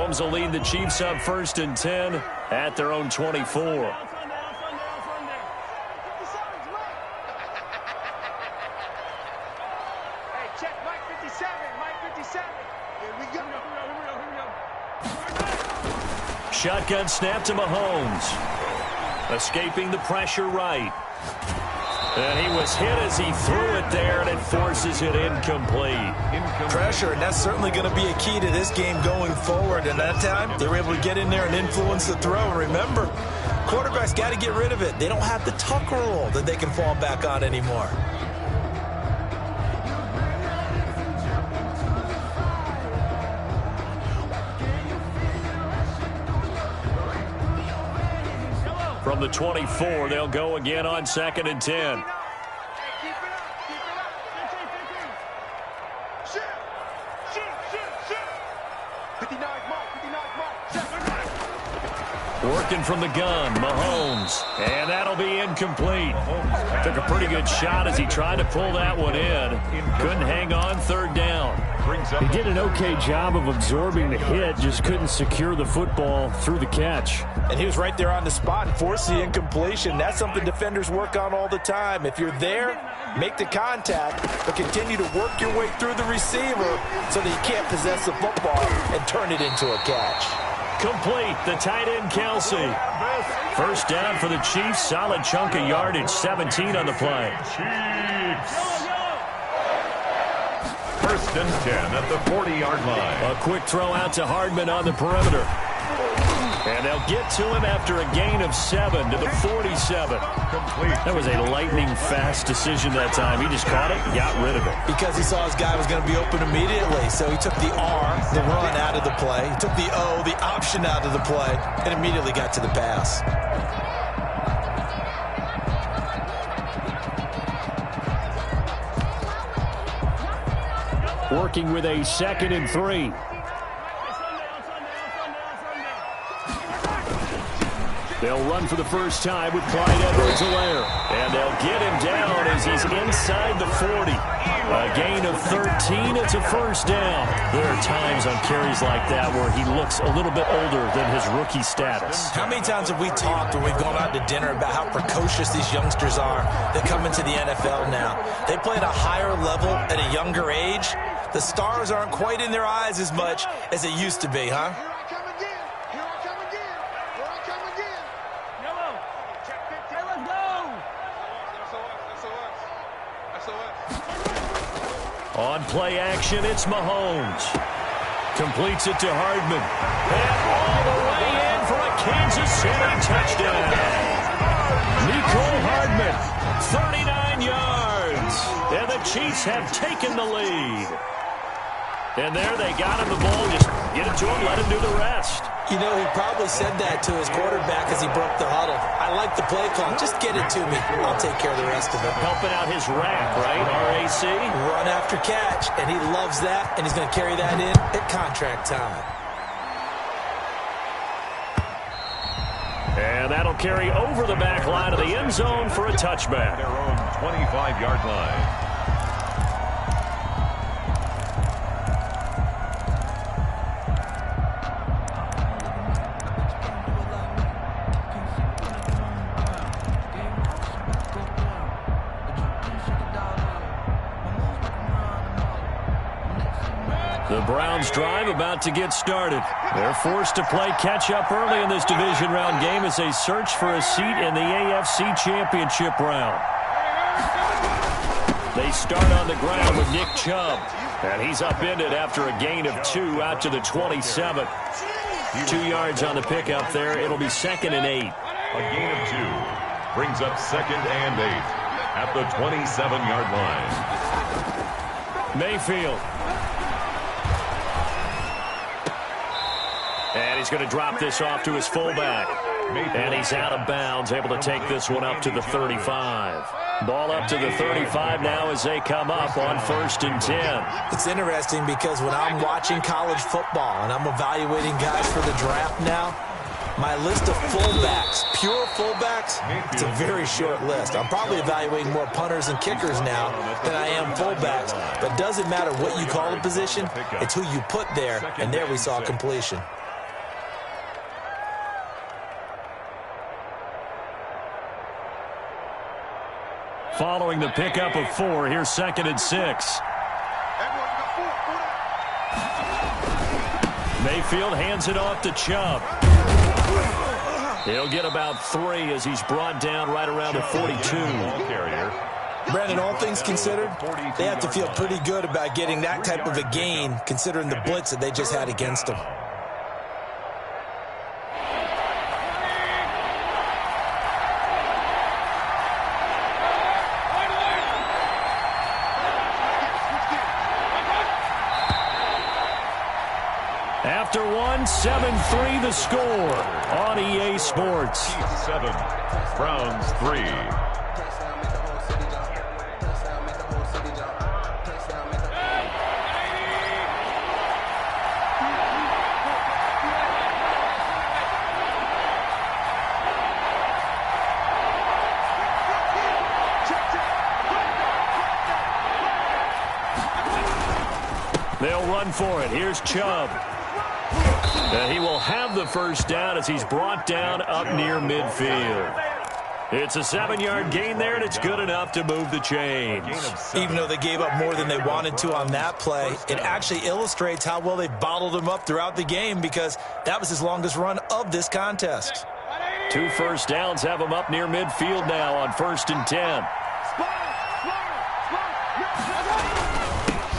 Rams will lead the Chiefs up 1st and 10 at their own 24. Shotgun snap to Mahomes. Escaping the pressure right. And he was hit as he threw it there, and it forces it incomplete. Pressure, and that's certainly going to be a key to this game going forward. And that time, they were able to get in there and influence the throw. And remember, quarterbacks got to get rid of it. They don't have the tuck rule that they can fall back on anymore. From the 24, they'll go again on 2nd and 10. Working from the gun, Mahomes. And that'll be incomplete. Took a pretty good shot as he tried to pull that one in. Couldn't hang on, 3rd down. He did an okay job of absorbing the hit, just couldn't secure the football through the catch. And he was right there on the spot and forced the incompletion. That's something defenders work on all the time. If you're there, make the contact, but continue to work your way through the receiver so that you can't possess the football and turn it into a catch. Complete, the tight end, Kelsey. 1st down for the Chiefs. Solid chunk of yardage, 17 on the play. Chiefs. 1st and 10 at the 40-yard line. A quick throw out to Hardman on the perimeter. And they'll get to him after a gain of 7 to the 47. That was a lightning-fast decision that time. He just caught it, got rid of it. Because he saw his guy was going to be open immediately. So he took the R, the run, out of the play. He took the O, the option, out of the play, and immediately got to the pass. Working with a 2nd and 3. They'll run for the first time with Clyde Edwards-Helaire. And they'll get him down as he's inside the 40. A gain of 13. It's a 1st down. There are times on carries like that where he looks a little bit older than his rookie status. How many times have we talked when we've gone out to dinner about how precocious these youngsters are that come into the NFL now? They play at a higher level at a younger age. The stars aren't quite in their eyes as much as it used to be, huh? On play action, it's Mahomes. Completes it to Hardman. And all the way in for a Kansas City touchdown. Nicole Hardman, 39 yards. And the Chiefs have taken the lead. And there they got him the ball. Just get it to him, let him do the rest. You know, he probably said that to his quarterback as he broke the huddle. I like the play call. Just get it to me. I'll take care of the rest of it. Helping out his rack, right? RAC. Run after catch, and he loves that, and he's going to carry that in at contract time. And that'll carry over the back line of the end zone for a touchback. Their own 25-yard line. The Browns drive about to get started. They're forced to play catch-up early in this division round game as they search for a seat in the AFC Championship round. They start on the ground with Nick Chubb. And he's upended after a gain of 2 out to the 27. 2 yards on the pickup there. It'll be 2nd and 8. A gain of 2 brings up 2nd and 8 at the 27-yard line. Mayfield. And he's going to drop this off to his fullback. And he's out of bounds, able to take this one up to the 35. Ball up to the 35 now as they come up on 1st and 10. It's interesting because when I'm watching college football and I'm evaluating guys for the draft now, my list of fullbacks, pure fullbacks, it's a very short list. I'm probably evaluating more punters and kickers now than I am fullbacks. But it doesn't matter what you call the position, it's who you put there, and there we saw completion. following the pickup of 4. Here's 2nd and 6. Mayfield hands it off to Chubb. He'll get about 3 as he's brought down right around the 42. Brandon, all things considered, they have to feel pretty good about getting that type of a gain, considering the blitz that they just had against them. After 1, 7-3 the score on EA Sports. 7, Browns 3. They'll run for it. Here's Chubb. He will have the first down as he's brought down up near midfield. It's a 7-yard gain there, and it's good enough to move the chains. Even though they gave up more than they wanted to on that play, it actually illustrates how well they bottled him up throughout the game, because that was his longest run of this contest. 2 first downs have him up near midfield now on 1st and 10.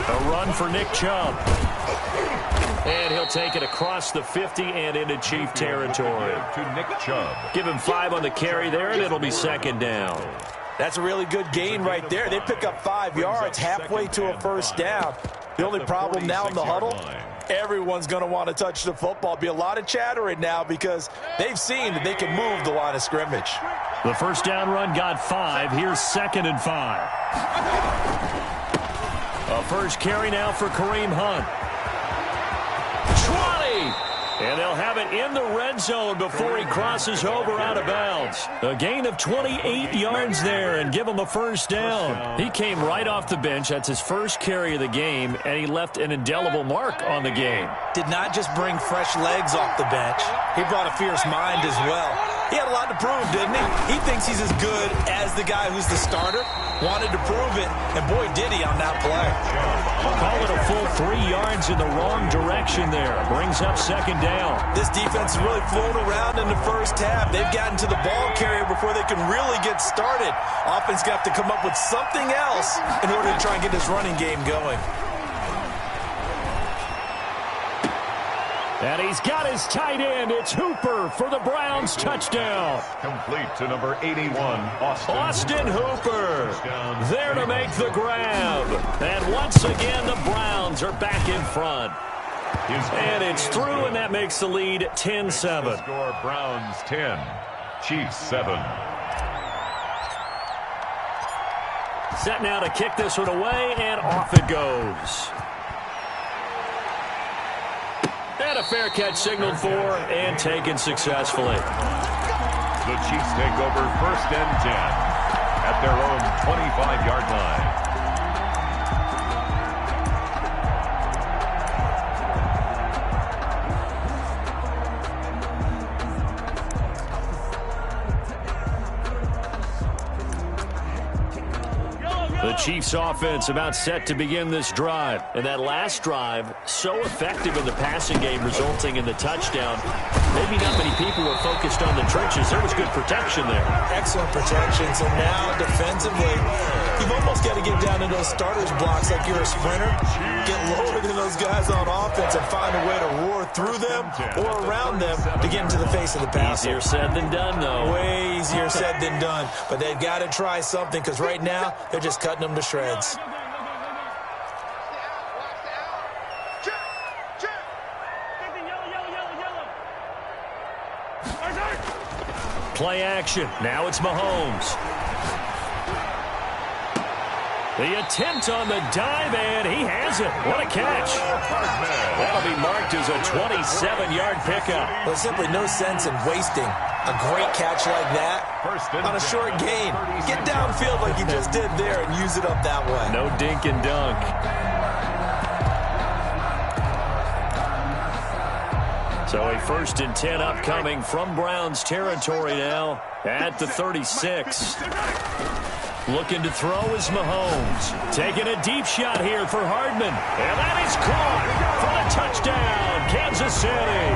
A run for Nick Chubb. And he'll take it across the 50 and into Chief territory. To Nick Chubb. Give him 5 on the carry there, and it'll be 2nd down. That's a really good gain right there. They pick up 5 yards halfway to a first down. The only problem now in the huddle, everyone's going to want to touch the football. Be a lot of chattering now because they've seen that they can move the line of scrimmage. The first down run got 5. Here's 2nd and 5. A first carry now for Kareem Hunt. 20! And they'll have it in the red zone before he crosses over out of bounds. A gain of 28 yards there and give him a first down. He came right off the bench. That's his first carry of the game, and he left an indelible mark on the game. Did not just bring fresh legs off the bench. He brought a fierce mind as well. He had a lot to prove, didn't he? He thinks he's as good as the guy who's the starter. Wanted to prove it, and boy, did he on that play. Call it a full 3 yards in the wrong direction there. Brings up 2nd down. This defense has really flown around in the first half. They've gotten to the ball carrier before they can really get started. Offense got to come up with something else in order to try and get this running game going. And he's got his tight end. It's Hooper for the Browns touchdown. Complete to number 81, Austin Hooper. There to make the grab. And once again, the Browns are back in front. And it's through, and that makes the lead 10-7. Score Browns 10, Chiefs 7. Set now to kick this one away, and off it goes. And a fair catch signaled for and taken successfully. The Chiefs take over 1st and 10 at their own 25-yard line. The Chiefs offense about set to begin this drive. And that last drive, so effective in the passing game, resulting in the touchdown. Maybe not many people were focused on the trenches. There was good protection there. Excellent protection. So now, defensively, you've almost got to get down to those starters blocks like you're a sprinter. Get lower than those guys on offense and find a way to roar through them or around them to get into the face of the passer. Easier said than done, though. Way easier said than done. But they've got to try something because right now, they're just cutting them to shreds. Play action. Now it's Mahomes. The attempt on the dive, and he has it. What a catch. That'll be marked as a 27-yard pickup. There's simply no sense in wasting a great catch like that on a short gain. Get downfield like he just did there and use it up that way. No dink and dunk. So a 1st and 10 upcoming from Browns territory now at the 36. Looking to throw is Mahomes. Taking a deep shot here for Hardman. And that is caught for the touchdown, Kansas City.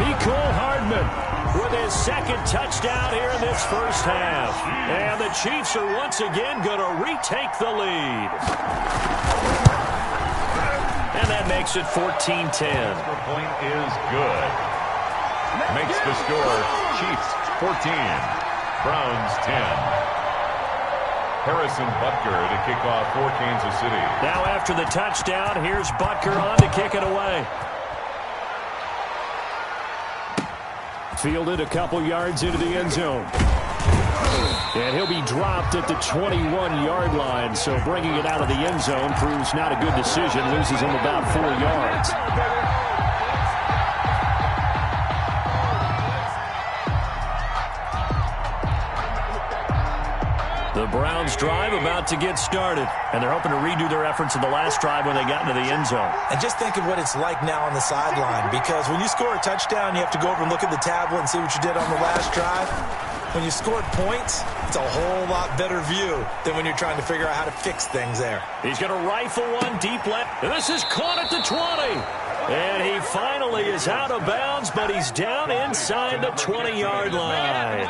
Nicole Hardman with his second touchdown here in this first half. And the Chiefs are once again going to retake the lead. And that makes it 14-10. The point is good. Makes the score Chiefs 14, Browns 10. Harrison Butker to kick off for Kansas City. Now after the touchdown, here's Butker on to kick it away. Fielded a couple yards into the end zone. And he'll be dropped at the 21-yard line, so bringing it out of the end zone proves not a good decision. Loses him about 4 yards. The Browns drive about to get started, and they're hoping to redo their efforts in the last drive when they got into the end zone. And just think of what it's like now on the sideline, because when you score a touchdown, you have to go over and look at the tablet and see what you did on the last drive. When you scored points, it's a whole lot better view than when you're trying to figure out how to fix things there. He's going to rifle one deep left. And this is caught at the 20. And he finally is out of bounds, but he's down inside the 20-yard line.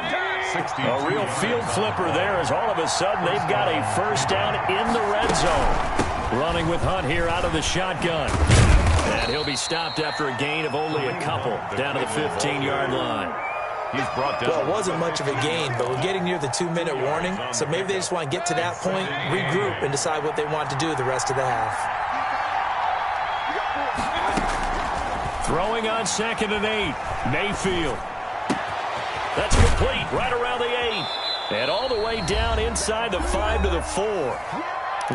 A real field flipper there, as all of a sudden they've got a first down in the red zone. Running with Hunt here out of the shotgun. And he'll be stopped after a gain of only a couple down to the 15-yard line. He's brought down. Well, it wasn't much of a gain, but we're getting near the 2-minute warning, so maybe they just want to get to that point, regroup, and decide what they want to do the rest of the half. Throwing on 2nd and 8. Mayfield. That's complete right around the 8. And all the way down inside the 5 to the 4.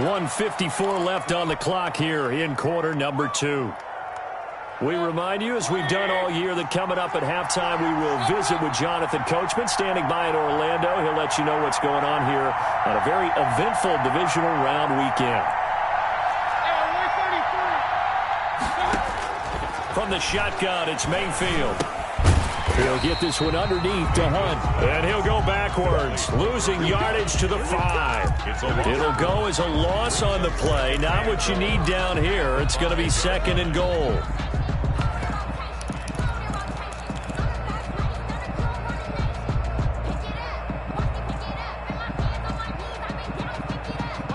1:54 left on the clock here in quarter number 2. We remind you, as we've done all year, that coming up at halftime, we will visit with Jonathan Coachman, standing by in Orlando. He'll let you know what's going on here on a very eventful divisional round weekend. From the shotgun, it's Mayfield. He'll get this one underneath to Hunt. And he'll go backwards, losing yardage to the 5. It'll go as a loss on the play. Not what you need down here. It's going to be 2nd and goal.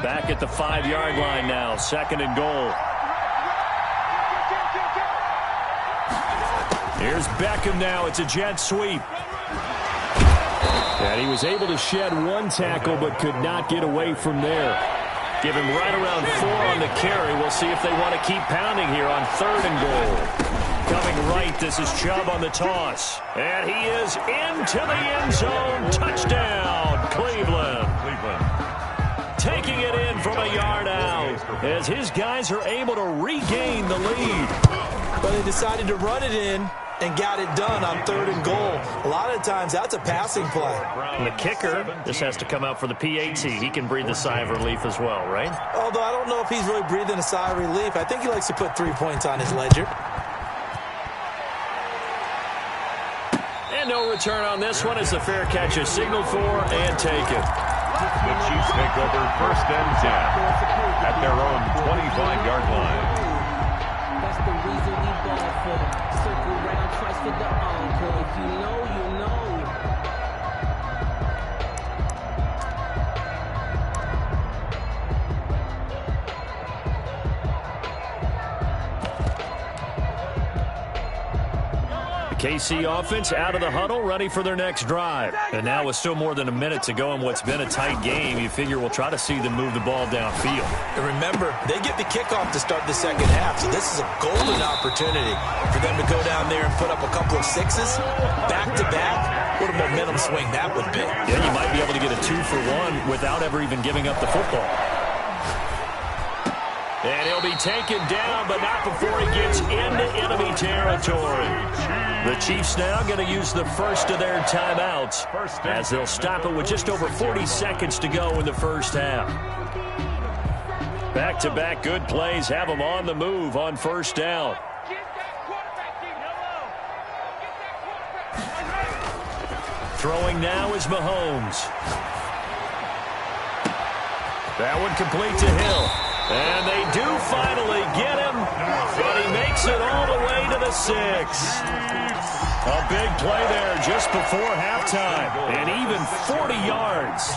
Back at the 5-yard line now, 2nd and goal. Here's Beckham now. It's a jet sweep. And he was able to shed one tackle but could not get away from there. Give him right around 4 on the carry. We'll see if they want to keep pounding here on 3rd and goal. Coming right, this is Chubb on the toss. And he is into the end zone. Touchdown, Cleveland. Taking it in from a yard out as his guys are able to regain the lead. But they decided to run it in and got it done on 3rd and goal. A lot of times, that's a passing play. And the kicker, this has to come out for the PAT. He can breathe a sigh of relief as well, right? Although I don't know if he's really breathing a sigh of relief. I think he likes to put 3 points on his ledger. And no return on this one as the fair catch is signaled for and taken. The Chiefs take over 1st and 10 at their own 25-yard line. That's the reason we ball for them. Circle round, twice for the encore. If you know, you know. KC offense out of the huddle, ready for their next drive. And now with still more than a minute to go in what's been a tight game, you figure we'll try to see them move the ball downfield. And remember, they get the kickoff to start the second half, so this is a golden opportunity for them to go down there and put up a couple of 6s back-to-back. What a momentum swing that would be. Yeah, you might be able to get a 2-for-1 without ever even giving up the football. And he'll be taken down, but not before he gets into enemy territory. The Chiefs now going to use the first of their timeouts as they'll stop it with just over 40 seconds to go in the first half. Back-to-back good plays have them on the move on 1st down. Throwing now is Mahomes. That one complete to Hill. And they do finally get him, but he makes it all the way to the 6. A big play there just before halftime, and even 40 yards.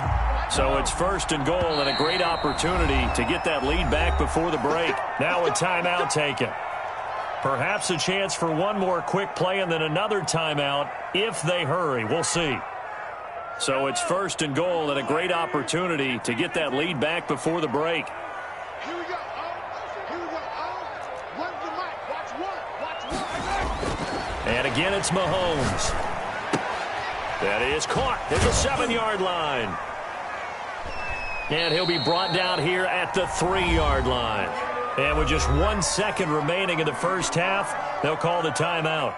So it's 1st and goal, and a great opportunity to get that lead back before the break. Now a timeout taken. Perhaps a chance for one more quick play and then another timeout if they hurry. We'll see. So it's 1st and goal, and a great opportunity to get that lead back before the break. Here we go. Here we go. Run the mic. Watch one. And again, it's Mahomes. That is caught at the 7-yard line. And he'll be brought down here at the 3-yard line. And with just 1 second remaining in the first half, they'll call the timeout.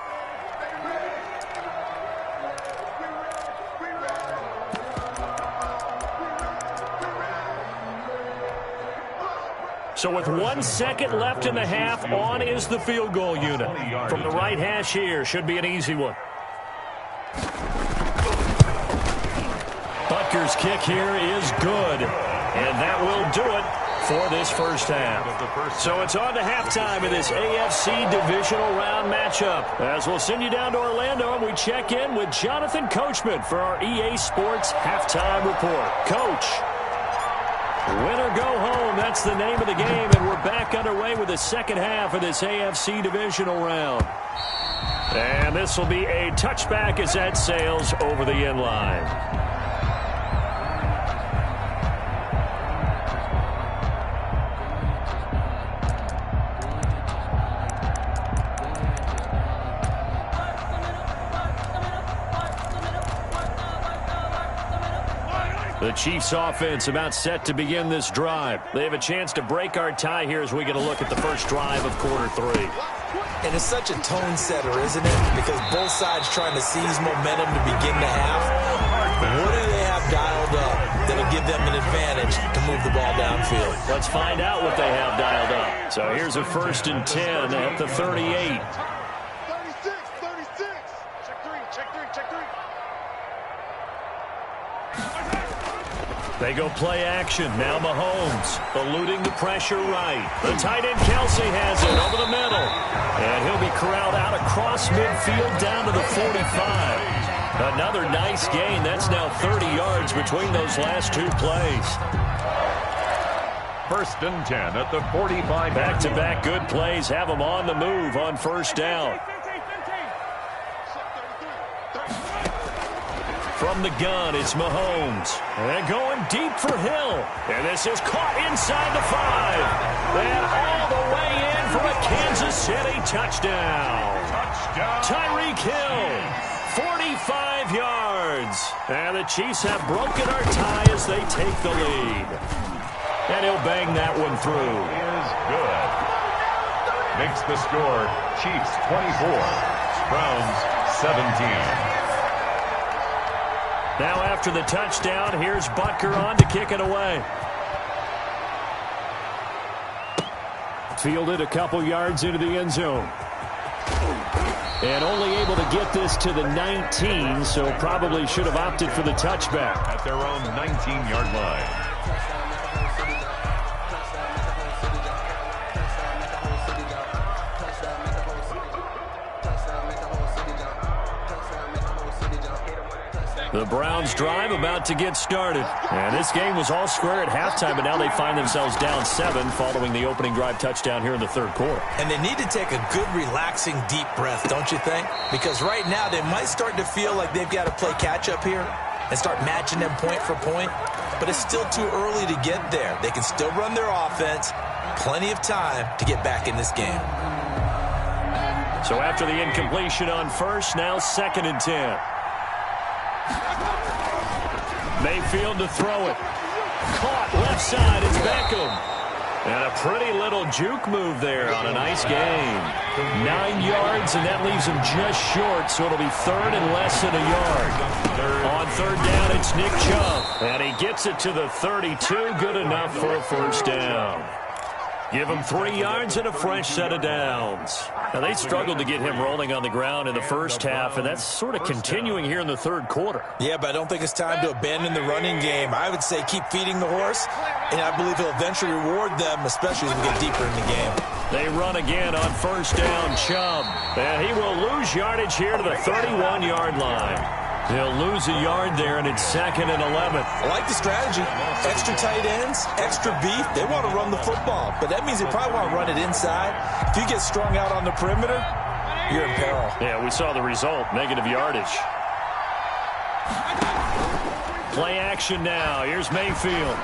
So with 1 second left in the half, on is the field goal unit. From the right hash here, should be an easy one. Butker's kick here is good, and that will do it for this first half. So it's on to halftime in this AFC divisional round matchup. As we'll send you down to Orlando, and we check in with Jonathan Coachman for our EA Sports Halftime Report. Coach, win or go home, that's the name of the game, and we're back underway with the second half of this AFC divisional round. And this will be a touchback as that sails over the end line. The Chiefs offense about set to begin this drive. They have a chance to break our tie here as we get a look at the first drive of quarter 3. And it's such a tone setter, isn't it? Because both sides trying to seize momentum to begin the half. What do they have dialed up that'll give them an advantage to move the ball downfield? Let's find out what they have dialed up. So here's a 1st and 10 at the 38. 36. Check three. They go play action. Now Mahomes eluding the pressure right. The tight end Kelsey has it over the middle. And he'll be corralled out across midfield down to the 45. Another nice gain. That's now 30 yards between those last two plays. 1st and 10 at the 45. Back-to-back good plays have them on the move on 1st down. From the gun, it's Mahomes. And going deep for Hill. And this is caught inside the 5. And all the way in for a Kansas City touchdown. Tyreek Hill, 45 yards. And the Chiefs have broken our tie as they take the lead. And he'll bang that one through. Is good. Makes the score Chiefs 24, Browns 17. Now after the touchdown, here's Butker on to kick it away. Fielded a couple yards into the end zone. And only able to get this to the 19, so probably should have opted for the touchback. At their own 19-yard line. The Browns drive about to get started. And this game was all square at halftime, but now they find themselves down 7 following the opening drive touchdown here in the 3rd quarter. And they need to take a good, relaxing, deep breath, don't you think? Because right now they might start to feel like they've got to play catch-up here and start matching them point for point. But it's still too early to get there. They can still run their offense. Plenty of time to get back in this game. So after the incompletion on 1st, now 2nd and 10. Mayfield to throw it. Caught left side. It's Beckham. And a pretty little juke move there on a nice gain. 9 yards, and that leaves him just short, so it'll be 3rd and less than a yard. On 3rd down, it's Nick Chubb. And he gets it to the 32. Good enough for a 1st down. Give him 3 yards and a fresh set of downs. Now, they struggled to get him rolling on the ground in the first half, and that's sort of continuing here in the third quarter. Yeah, but I don't think it's time to abandon the running game. I would say keep feeding the horse, and I believe he'll eventually reward them, especially as we get deeper in the game. They run again on first down, Chubb. And he will lose yardage here to the 31-yard line. He'll lose a yard there, and it's 2nd and 11. I like the strategy. Extra tight ends, extra beef. They want to run the football, but that means they probably want to run it inside. If you get strung out on the perimeter, you're in peril. Yeah, we saw the result, negative yardage. Play action now. Here's Mayfield.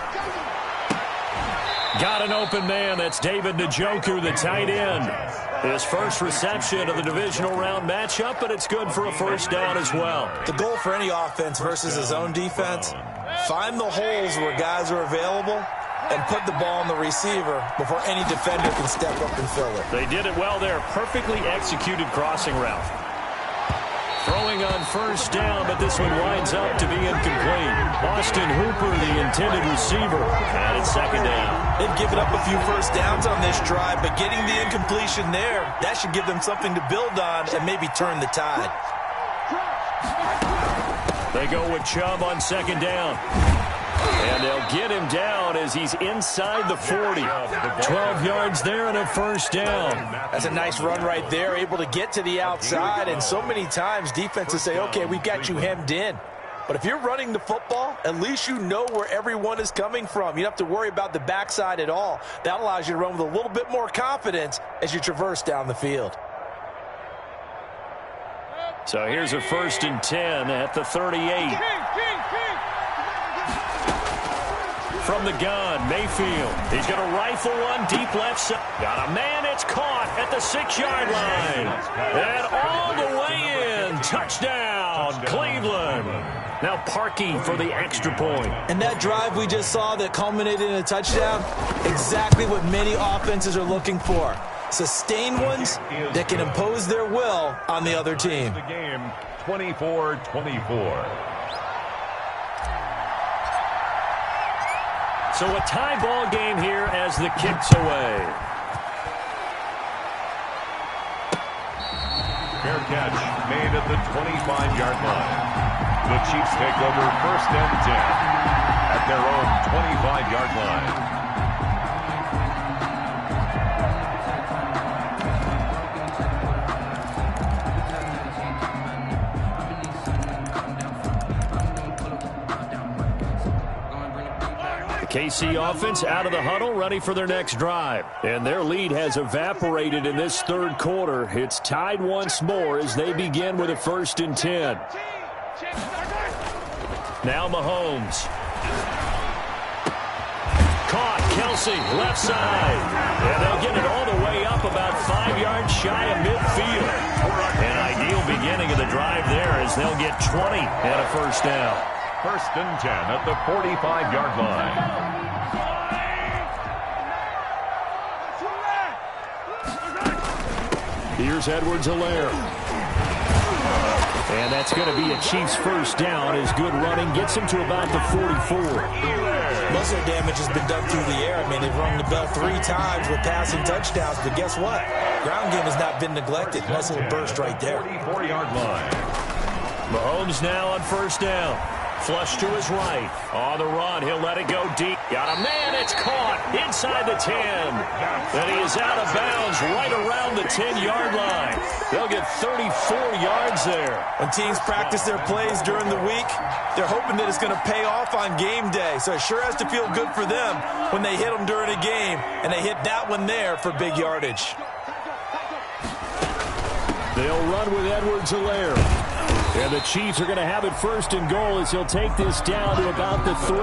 Got an open man. That's David Njoku, the tight end. His first reception of the divisional round matchup, but it's good for a first down as well. The goal for any offense versus his own defense, find the holes where guys are available and put the ball on the receiver before any defender can step up and fill it. They did it well there. Perfectly executed crossing route. Throwing on first down, but this one winds up to be incomplete. Austin Hooper, the intended receiver, and it's 2nd down. They've given up a few first downs on this drive, but getting the incompletion there, that should give them something to build on and maybe turn the tide. They go with Chubb on 2nd down. And they'll get him down as he's inside the 40. 12 yards there and a first down. That's a nice run right there, able to get to the outside. And so many times defenses say, okay, we've got you hemmed in. But if you're running the football, at least you know where everyone is coming from. You don't have to worry about the backside at all. That allows you to run with a little bit more confidence as you traverse down the field. So here's a 1st and 10 at the 38. From the gun, Mayfield. He's going to rifle one deep left side. Got a man. It's caught at the 6-yard line. And all the way in. Touchdown, Cleveland. Now Parkey for the extra point. And that drive we just saw that culminated in a touchdown, exactly what many offenses are looking for. Sustained ones that can impose their will on the other team. The game, 24-24. So a tie ball game here as the kick's away. Fair catch made at the 25-yard line. The Chiefs take over 1st and 10 at their own 25-yard line. KC offense out of the huddle, ready for their next drive. And their lead has evaporated in this third quarter. It's tied once more as they begin with a 1st and 10. Now Mahomes. Caught, Kelsey, left side. And they'll get it all the way up about 5 yards shy of midfield. An ideal beginning of the drive there as they'll get 20 and a first down. 1st and 10 at the 45-yard line. Here's Edwards-Helaire. And that's going to be a Chiefs first down as good running gets him to about the 44. Most of their damage has been done through the air. I mean, they've rung the bell 3 times with passing touchdowns, but guess what? Ground game has not been neglected. Nice little burst right there. 44-yard line. Mahomes now on first down. Flush to his right. On the run, he'll let it go deep. Got a man, it's caught inside the 10. And he is out of bounds right around the 10-yard line. They'll get 34 yards there. When teams practice their plays during the week, they're hoping that it's going to pay off on game day. So it sure has to feel good for them when they hit them during a game, and they hit that one there for big yardage. They'll run with Edwards-Helaire. And the Chiefs are going to have it 1st and goal as he'll take this down to about the 3.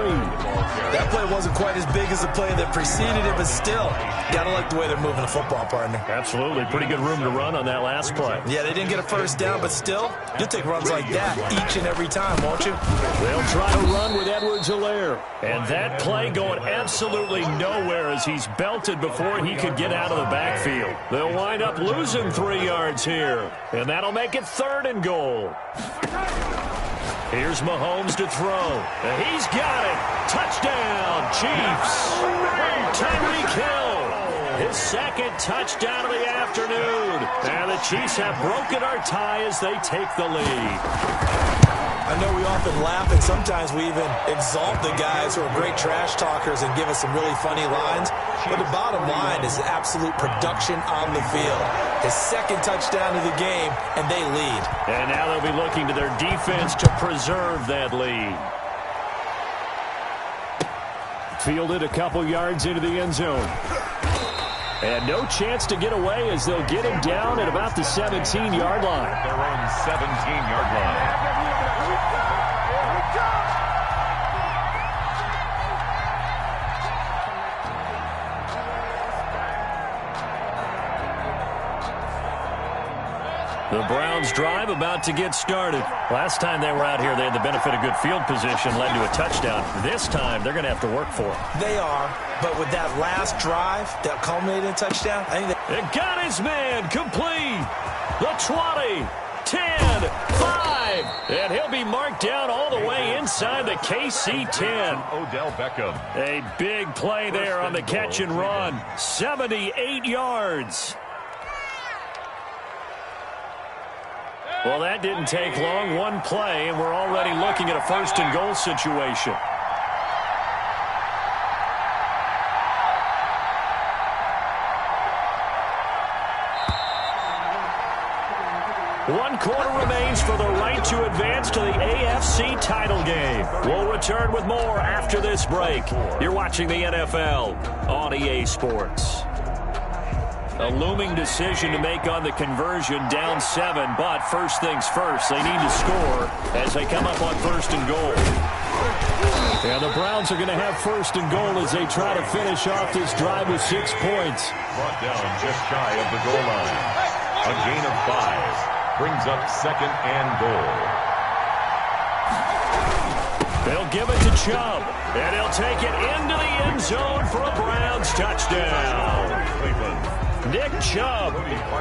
That play wasn't quite as big as the play that preceded it, but still, got to like the way they're moving the football, partner. Absolutely. Pretty good room to run on that last play. Yeah, they didn't get a first down, but still, you'll take runs like that each and every time, won't you? They'll try to run with Edwards-Helaire. And that play going absolutely nowhere as he's belted before he could get out of the backfield. They'll wind up losing 3 yards here. And that'll make it 3rd and goal. Here's Mahomes to throw. And he's got it. Touchdown, Chiefs. Tyreek Hill. His 2nd touchdown of the afternoon. And the Chiefs have broken our tie as they take the lead. I know we often laugh, and sometimes we even exalt the guys who are great trash talkers and give us some really funny lines. But the bottom line is absolute production on the field. His second touchdown of the game, and they lead. And now they'll be looking to their defense to preserve that lead. Fielded a couple yards into the end zone. And no chance to get away as they'll get him down at about the 17-yard line. Their own 17-yard line. The Browns drive about to get started. Last time they were out here, they had the benefit of good field position, led to a touchdown. This time, they're going to have to work for it. They are, but with that last drive that culminated in a touchdown, I think It got his man complete. The 20, 10, 5. And he'll be marked down all the way inside the KC 10. Odell Beckham. A big play there on the catch and run. 78 yards. Well, that didn't take long. One play, and we're already looking at a first and goal situation. One quarter remains for the right to advance to the AFC title game. We'll return with more after this break. You're watching the NFL on EA Sports. A looming decision to make on the conversion, down 7, but first things first, they need to score as they come up on first and goal. And the Browns are going to have first and goal as they try to finish off this drive with 6 points. Brought down just shy of the goal line. A gain of 5 brings up second and goal. They'll give it to Chubb, and he'll take it into the end zone for a Browns touchdown. Nick Chubb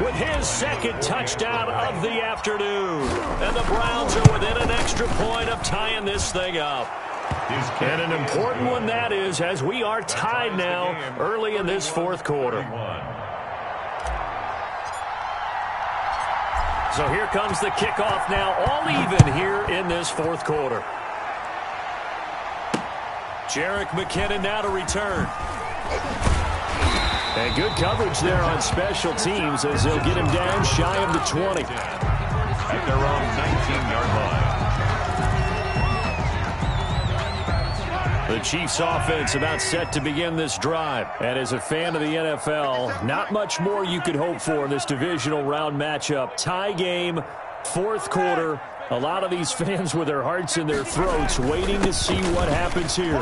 with his second touchdown of the afternoon. And the Browns are within an extra point of tying this thing up. And an important one that is, as we are tied now early in this fourth quarter. So here comes the kickoff now, all even here in this fourth quarter. Jerick McKinnon now to return. And good coverage there on special teams as they'll get him down shy of the 20. At their own 19-yard line. The Chiefs offense about set to begin this drive. And as a fan of the NFL, not much more you could hope for in this divisional round matchup. Tie game, fourth quarter. A lot of these fans with their hearts in their throats waiting to see what happens here.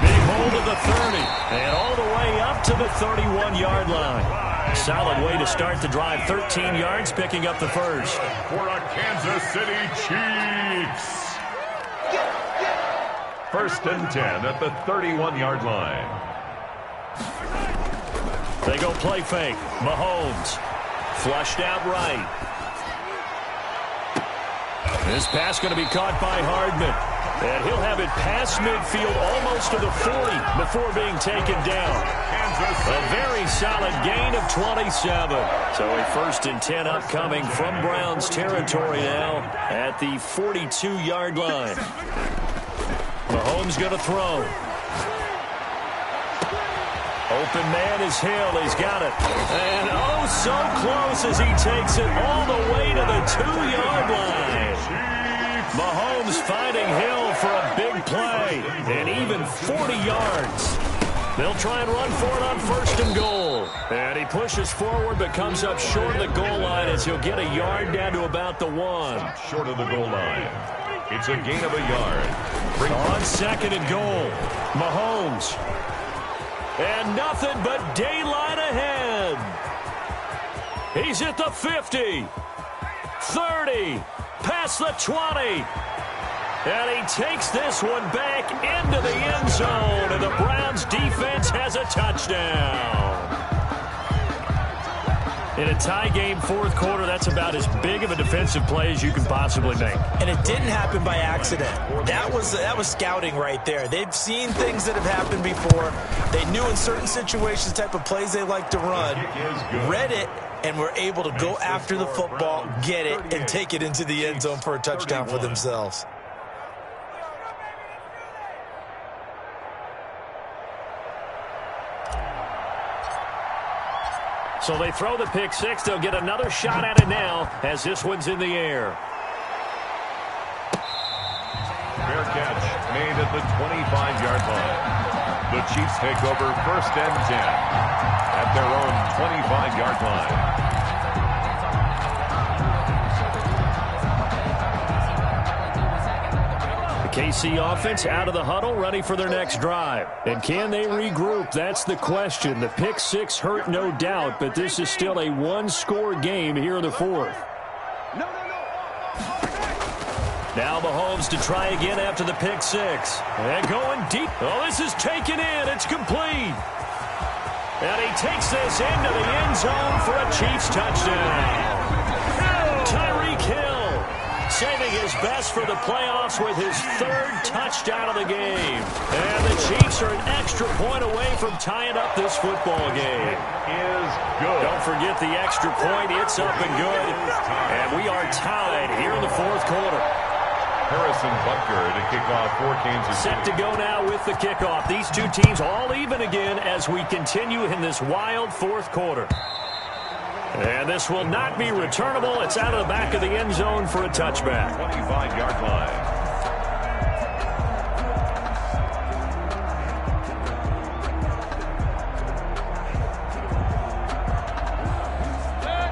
Big hold of the 30, and all the way up to the 31-yard line. Solid way to start the drive. 13 yards, picking up the first. For a Kansas City Chiefs. First and 10 at the 31-yard line. They go play fake. Mahomes flushed out right. This pass going to be caught by Hardman. And he'll have it past midfield almost to the 40 before being taken down. A very solid gain of 27. So a first and 10 upcoming from Browns territory now at the 42-yard line. Mahomes going to throw. Open man is Hill. He's got it. And oh, so close as he takes it all the way to the 2-yard line. Mahomes finding Hill for a big play. And even 40 yards. They'll try and run for it on first and goal. And he pushes forward but comes up short of the goal line as he'll get a yard down to about the 1. Short of the goal line. It's a gain of a yard. On second and goal, Mahomes. And nothing but daylight ahead. He's at the 50, 30, past the 20. And he takes this one back into the end zone. And the Browns defense has a touchdown. In a tie game, fourth quarter, that's about as big of a defensive play as you can possibly make. And it didn't happen by accident. That was scouting right there. They've seen things that have happened before. They knew in certain situations the type of plays they like to run. Read it, and were able to go after the football, get it, and take it into the end zone for a touchdown for themselves. So they throw the pick six. They'll get another shot at it now as this one's in the air. Fair catch made at the 25-yard line. The Chiefs take over 1st and 10 at their own 25-yard line. KC offense out of the huddle, ready for their next drive. And can they regroup? That's the question. The pick six hurt, no doubt, but this is still a one-score game here in the fourth. Now Mahomes to try again after the pick six. And going deep. Oh, this is taken in. It's complete. And he takes this into the end zone for a Chiefs touchdown. Tyreek Hill saving his best for the playoffs with his 3rd touchdown of the game. And the Chiefs are an extra point away from tying up this football game. Is good. Don't forget the extra point. It's up and good. And we are tied here in the 4th quarter. Harrison Butker to kick off for Kansas City. Set to go now with the kickoff. These two teams all even again as we continue in this wild 4th quarter. And this will not be returnable. It's out of the back of the end zone for a touchback. 25-yard line.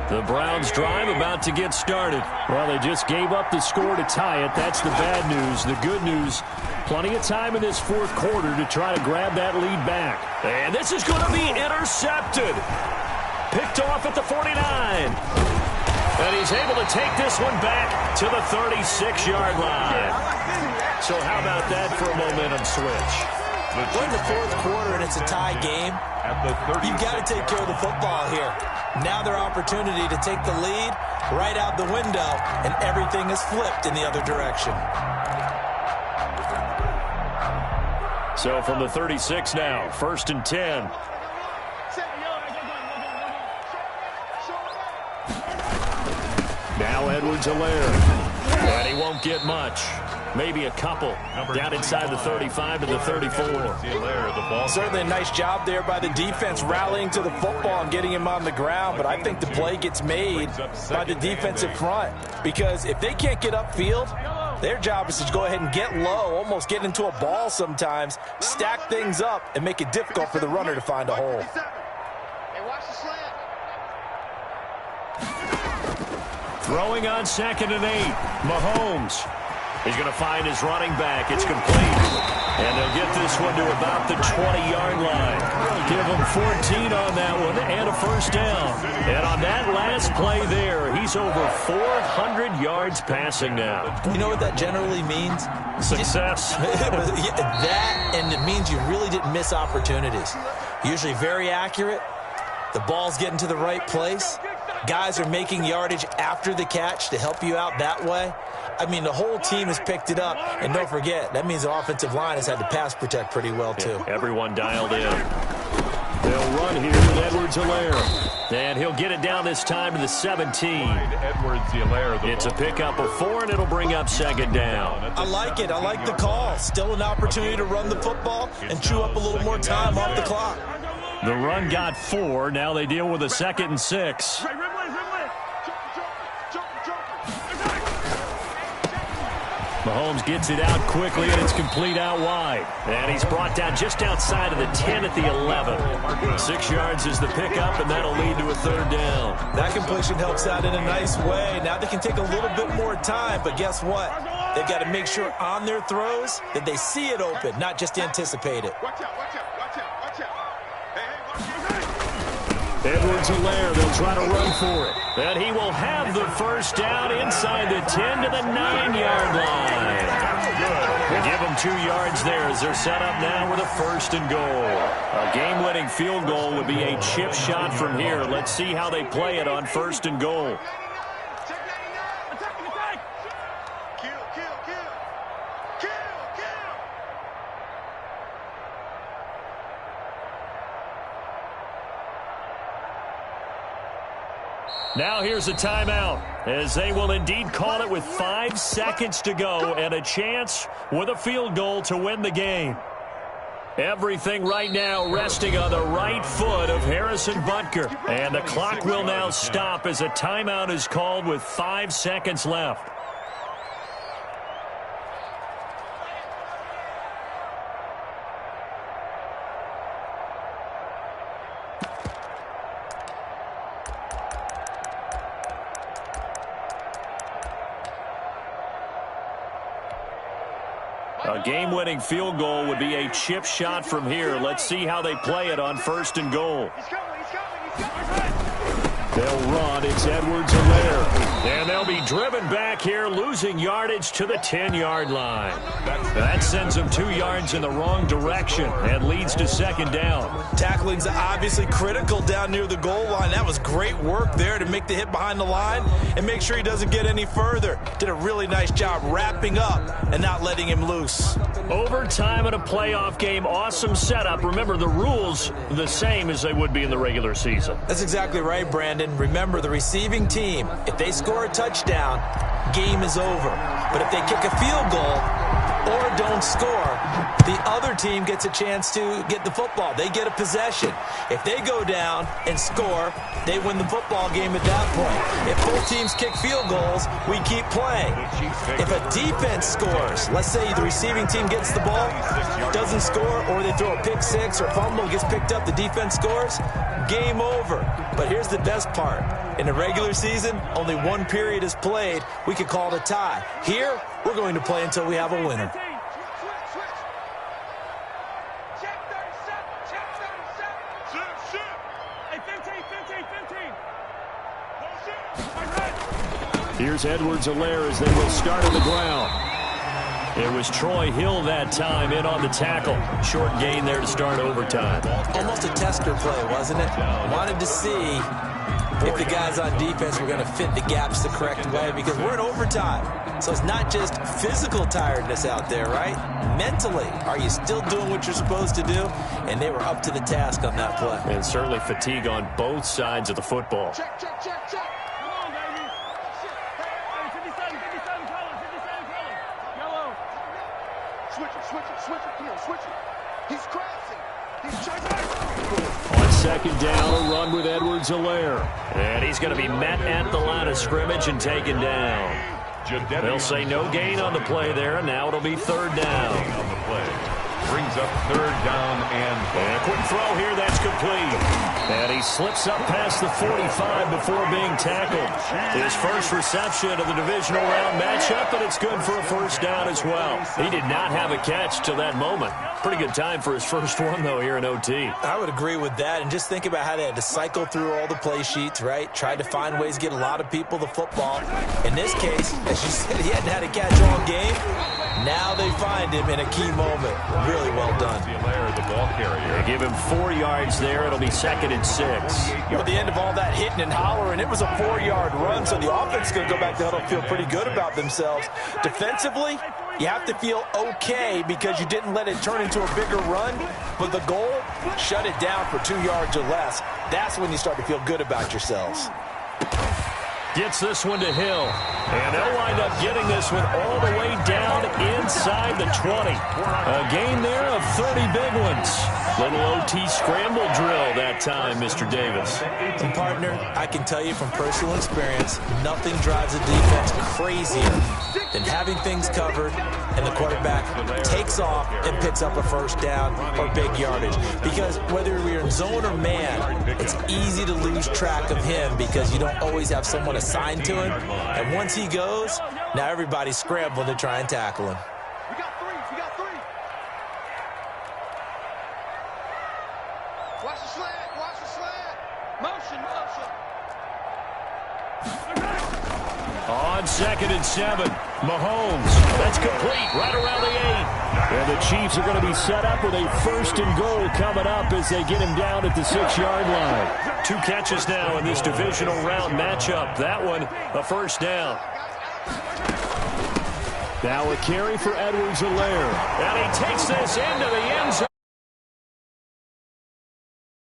The Browns drive about to get started. Well, they just gave up the score to tie it. That's the bad news. The good news, plenty of time in this 4th quarter to try to grab that lead back. And this is going to be intercepted. Picked off at the 49. And he's able to take this one back to the 36-yard line. So how about that for a momentum switch? We're in the 4th quarter and it's a tie game. You've got to take care of the football here. Now their opportunity to take the lead right out the window, and everything is flipped in the other direction. So from the 36 now, 1st and 10. Now Edwards-Helaire. And he won't get much. Maybe a couple. Down inside the 35 to the 34. Certainly a nice job there by the defense rallying to the football and getting him on the ground. But I think the play gets made by the defensive front. Because if they can't get upfield, their job is to go ahead and get low, almost get into a ball sometimes, stack things up, and make it difficult for the runner to find a hole. Throwing on 2nd and 8. Mahomes. He's going to find his running back. It's complete. And they'll get this one to about the 20-yard line. Give him 14 on that one and a 1st down. And on that last play there, he's over 400 yards passing now. You know what that generally means? Success. That, and it means you really didn't miss opportunities. Usually very accurate. The ball's getting to the right place. Guys are making yardage after the catch to help you out that way. I mean, the whole team has picked it up. And don't forget, that means the offensive line has had to pass protect pretty well, too. Yeah, everyone dialed in. They'll run here with Edwards-Helaire. And he'll get it down this time to the 17. Edwards-Helaire. It's a pickup of 4, and it'll bring up 2nd down. I like it. I like the call. Still an opportunity to run the football and chew up a little more time off the clock. The run got 4. Now they deal with a 2nd and 6. Mahomes gets it out quickly, and it's complete out wide. And he's brought down just outside of the 10 at the 11. 6 yards is the pickup, and that'll lead to a 3rd down. That completion helps out in a nice way. Now they can take a little bit more time, but guess what? They've got to make sure on their throws that they see it open, not just anticipate it. Watch out, watch out, watch out, watch out. Edwards-Helaire, they'll try to run for it. And he will have the 1st down inside the 10 to the 9-yard line. They give them 2 yards there as they're set up now with a 1st and goal. A game-winning field goal would be a chip shot from here. Let's see how they play it on 1st and goal. Now here's a timeout, as they will indeed call it with 5 seconds to go and a chance with a field goal to win the game. Everything right now resting on the right foot of Harrison Butker. And the clock will now stop as a timeout is called with 5 seconds left. A game-winning field goal would be a chip shot from here. Let's see how they play it on 1st and goal. They'll run. It's Edwards-Helaire. And they'll be driven back here, losing yardage to the 10-yard line. That sends them 2 yards in the wrong direction and leads to 2nd down. Tackling's obviously critical down near the goal line. That was great work there to make the hit behind the line and make sure he doesn't get any further. Did a really nice job wrapping up and not letting him loose. Overtime in a playoff game, awesome setup. Remember, the rules the same as they would be in the regular season. That's exactly right, Brandon. Remember, the receiving team, if they score a touchdown, game is over. But if they kick a field goal or don't score, the other team gets a chance to get the football. They get a possession. If they go down and score, they win the football game at that point. If both teams kick field goals, we keep playing. If a defense scores, let's say the receiving team gets the ball, doesn't score, or they throw a pick six or fumble, gets picked up, the defense scores, game over. But here's the best part. In the regular season, only 1 period is played. We could call it a tie. Here, we're going to play until we have a winner. Here's Edwards-Helaire as they will start on the ground. It was Troy Hill that time in on the tackle. Short gain there to start overtime. Almost a tester play, wasn't it? Wanted to see if the guys on defense were going to fit the gaps the correct way, because we're in overtime. So it's not just physical tiredness out there, right? Mentally, are you still doing what you're supposed to do? And they were up to the task on that play. And certainly fatigue on both sides of the football. Check, check, check, check. Come on, baby. Hey, 57 colors, 57 colors. Yellow. Switch it. Come on, switch it. He's crossing. He's chasing. On 2nd down, a run with Edwards-Helaire. And he's going to be met at the line of scrimmage and taken down. They'll say no gain on the play there, and now it'll be 3rd down. On the play. Brings up 3rd down and a quick throw here, that's complete. And he slips up past the 45 before being tackled. His first reception of the divisional round matchup, and it's good for a 1st down as well. He did not have a catch till that moment. Pretty good time for his first one, though, here in OT. I would agree with that, and just think about how they had to cycle through all the play sheets, right? Tried to find ways to get a lot of people the football. In this case, as you said, he hadn't had a catch all game. Now they find him in a key moment. Really well done. The ball carrier. They give him 4 yards there. It'll be 2nd and 6. At the end of all that hitting and hollering, it was a 4-yard run, so the offense is going to go back to huddle and feel pretty good about themselves. Defensively, you have to feel okay because you didn't let it turn into a bigger run, but the goal, shut it down for 2 yards or less. That's when you start to feel good about yourselves. Gets this one to Hill. And they'll wind up getting this one all the way down inside the 20. A gain there of 30 big ones. Little OT scramble drill that time, Mr. Davis. And partner, I can tell you from personal experience, nothing drives a defense crazier than having things covered and the quarterback takes off and picks up a 1st down or big yardage. Because whether you're in zone or man, it's easy to lose track of him because you don't always have someone assigned to him. And once he goes, now everybody's scrambling to try and tackle him. We got three. Watch the slant. Motion. On 2nd and 7, Mahomes. That's complete right around the 8. And the Chiefs are going to be set up with a 1st and goal coming up as they get him down at the 6-yard line. 2 catches now in this divisional round matchup. That one, a 1st down. Now a carry for Edwards-Helaire. And he takes this into the end zone.